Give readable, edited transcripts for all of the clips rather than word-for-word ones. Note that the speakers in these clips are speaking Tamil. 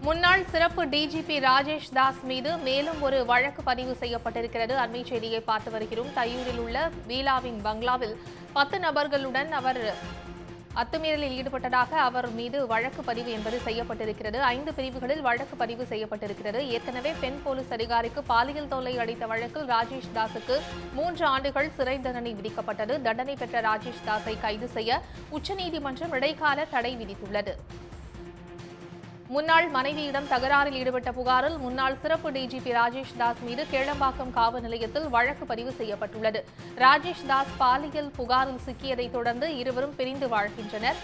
முன்னாள் சிறப்பு டிஜிபி ராஜேஷ் தாஸ் மீது மேலும் ஒரு வழக்கு பதிவு செய்யப்பட்டிருக்கிறது. அண்மை செய்தியை பார்த்து வருகிறோம். தையூரில் உள்ள பீலாவின் பங்களாவில் 10 நபர்களுடன் அவர் அத்துமீறலில் ஈடுபட்டதாக அவர் மீது வழக்கு பதிவு என்பது செய்யப்பட்டிருக்கிறது. 5 பிரிவுகளில் வழக்கு பதிவு செய்யப்பட்டிருக்கிறது. ஏற்கனவே பெண் போலீஸ் அதிகாரிக்கு பாலியல் தொல்லை அளித்த வழக்கில் ராஜேஷ் தாஸுக்கு 3 ஆண்டுகள் சிறை தண்டனை விதிக்கப்பட்டது. தண்டனை பெற்ற ராஜேஷ் தாஸை கைது செய்ய உச்சநீதிமன்றம் இடைக்கால தடை விதித்துள்ளது. முன்னாள் மனைவியிடம் தகராறில் ஈடுபட்ட புகாரில் முன்னாள் சிறப்பு டிஜிபி ராஜேஷ் தாஸ் மீது கேளம்பாக்கம் காவல் நிலையத்தில் வழக்கு பதிவு செய்யப்பட்டுள்ளது. ராஜேஷ் தாஸ் பாலியல் புகாரில் சிக்கியதைத் தொடர்ந்து இருவரும் பிரிந்து வாழ்கின்றனர்.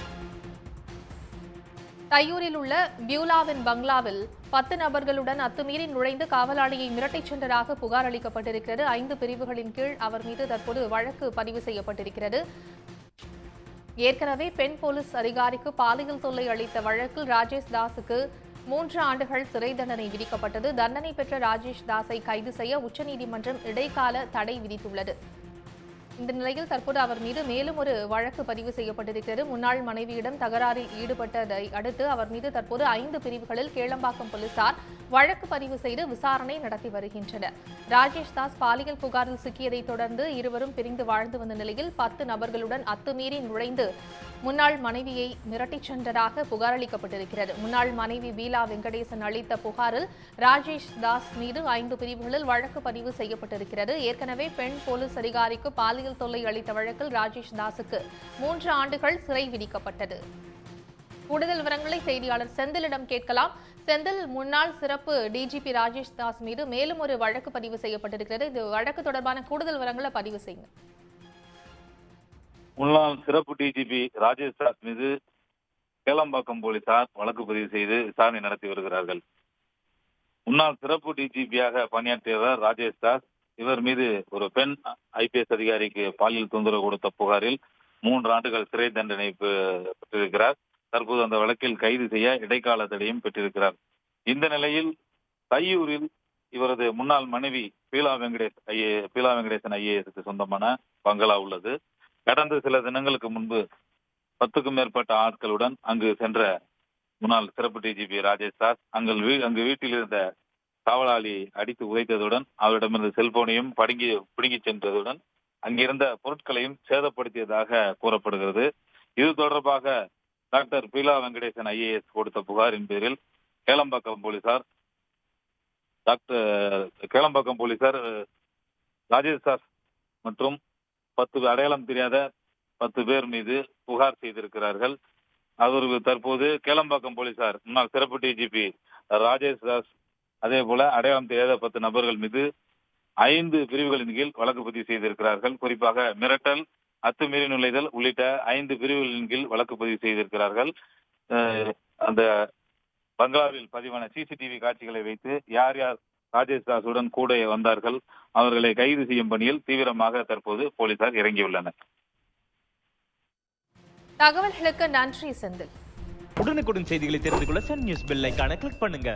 தையூரில் உள்ள பியூலாவின் பங்களாவில் 10 நபர்களுடன் அத்துமீறி நுழைந்து காவலாளியை மிரட்டிச் சென்றதாக புகார் அளிக்கப்பட்டிருக்கிறது. 5 பிரிவுகளின் கீழ் அவர் மீது தற்போது வழக்கு பதிவு செய்யப்பட்டிருக்கிறது. ஏற்கனவே பெண் போலீஸ் அதிகாரிக்கு பாலியல் தொல்லை அளித்த வழக்கில் ராஜேஷ் தாஸுக்கு 3 ஆண்டுகள் சிறை தண்டனை விதிக்கப்பட்டது. தண்டனை பெற்ற ராஜேஷ் தாஸை கைது செய்ய உச்சநீதிமன்றம் இடைக்கால தடை விதித்துள்ளது. இந்த நிலையில் தற்போது அவர் மீது மேலும் ஒரு வழக்கு பதிவு செய்யப்பட்டிருக்கிறது. முன்னாள் மனைவியிடம் தகராறில் ஈடுபட்டதை அடுத்து அவர் மீது தற்போது 5 பிரிவுகளில் கேளம்பாக்கம் போலீசார் வழக்கு பதிவு செய்து விசாரணை நடத்தி வருகின்றனர். ராஜேஷ் தாஸ் பாலியல் புகாரில் சிக்கியதைத் தொடர்ந்து இருவரும் பிரிந்து வாழ்ந்து வந்த நிலையில் 10 நபர்களுடன் அத்துமீறி நுழைந்து முன்னாள் மனைவியை மிரட்டிச் சென்றதாக புகார் அளிக்கப்பட்டிருக்கிறது. முன்னாள் மனைவி பீலா வெங்கடேசன் அளித்த புகாரில் ராஜேஷ் தாஸ் மீது 5 பிரிவுகளில் வழக்கு பதிவு செய்யப்பட்டிருக்கிறது. ஏற்கனவே பெண் போலீஸ் அதிகாரிக்கு பாலியல் தொல்லை அளித்த வழக்கில் ராஜேஷ் தாஸுக்கு 3 ஆண்டுகள் சிறை விதிக்கப்பட்டது. கூடுதல் விவரங்களை செய்தியாளர் செந்திலிடம் கேட்கலாம். செந்தில், முன்னாள் சிறப்பு டிஜிபி ராஜேஷ் தாஸ் மீது மேலும் ஒரு வழக்கு பதிவு செய்யப்பட்டிருக்கிறது. இது வழக்கு தொடர்பான கூடுதல் விவரங்களை பதிவு செய்யுங்க. முன்னாள் சிறப்பு டிஜிபி ராஜேஷ் தாஸ் மீது கேளம்பாக்கம் போலீசார் வழக்கு பதிவு செய்து விசாரணை நடத்தி வருகிறார்கள். முன்னாள் சிறப்பு டிஜிபியாக பணியாற்றியவர் ராஜேஷ் தாஸ். இவர் மீது ஒரு பெண் IPS அதிகாரிக்கு பாலியல் தொந்தரவு கொடுத்த புகாரில் 3 ஆண்டுகள் சிறை தண்டனை பெற்றிருக்கிறார். தற்போது அந்த வழக்கில் கைது செய்ய இடைக்கால தடையும் பெற்றிருக்கிறார். இந்த நிலையில் தையூரில் இவரது முன்னாள் மனைவி பீலா வெங்கடேசன் IAS சொந்தமான பங்களா உள்ளது. கடந்த சில தினங்களுக்கு முன்பு 10க்கும் மேற்பட்ட ஆட்களுடன் அங்கு சென்ற முன்னாள் சிறப்பு டிஜிபி ராஜேஷ் தாஸ் அங்கு வீட்டில் இருந்த காவலாளி அடித்து உதைத்ததுடன் அவரிடமிருந்து செல்போனையும் பிடுங்கி சென்றதுடன் அங்கிருந்த பொருட்களையும் சேதப்படுத்தியதாக கூறப்படுகிறது. இது தொடர்பாக டாக்டர் பீலா வெங்கடேசன் IAS கொடுத்த புகாரின் பேரில் கேளம்பாக்கம் போலீசார் ராஜேஷ் தாஸ் மற்றும் 10 அடையாளம் தெரியாத 10 பேர் மீது புகார் செய்திருக்கிறார்கள். அவருக்கு தற்போது கேளம்பாக்கம் போலீசார் முன்னாள் சிறப்பு டிஜிபி ராஜேஷ் தாஸ் அதே போல அடையாளம் தெரியாத 10 நபர்கள் மீது 5 பிரிவுகளின் கீழ் வழக்கு பதிவு செய்திருக்கிறார்கள். குறிப்பாக மிரட்டல், அத்துமீறி நுழைதல் உள்ளிட்ட 5 பிரிவுகளின் கீழ் வழக்கு பதிவு செய்திருக்கிறார்கள். அந்த பங்களாவில் பதிவான CCTV காட்சிகளை வைத்து யார் யார் ராஜேஷ் தாஸுடன் கூட வந்தார்கள் அவர்களை கைது செய்யும் பணியில் தீவிரமாக தற்போது போலீசார் இறங்கியுள்ளனர். தகவல்களுக்கு நன்றி செந்தில். உடனுக்குடன் செய்திகளை தெரிந்து கொள்ள சன் நியூஸ் பெல் ஐகானை கிளிக் பண்ணுங்க.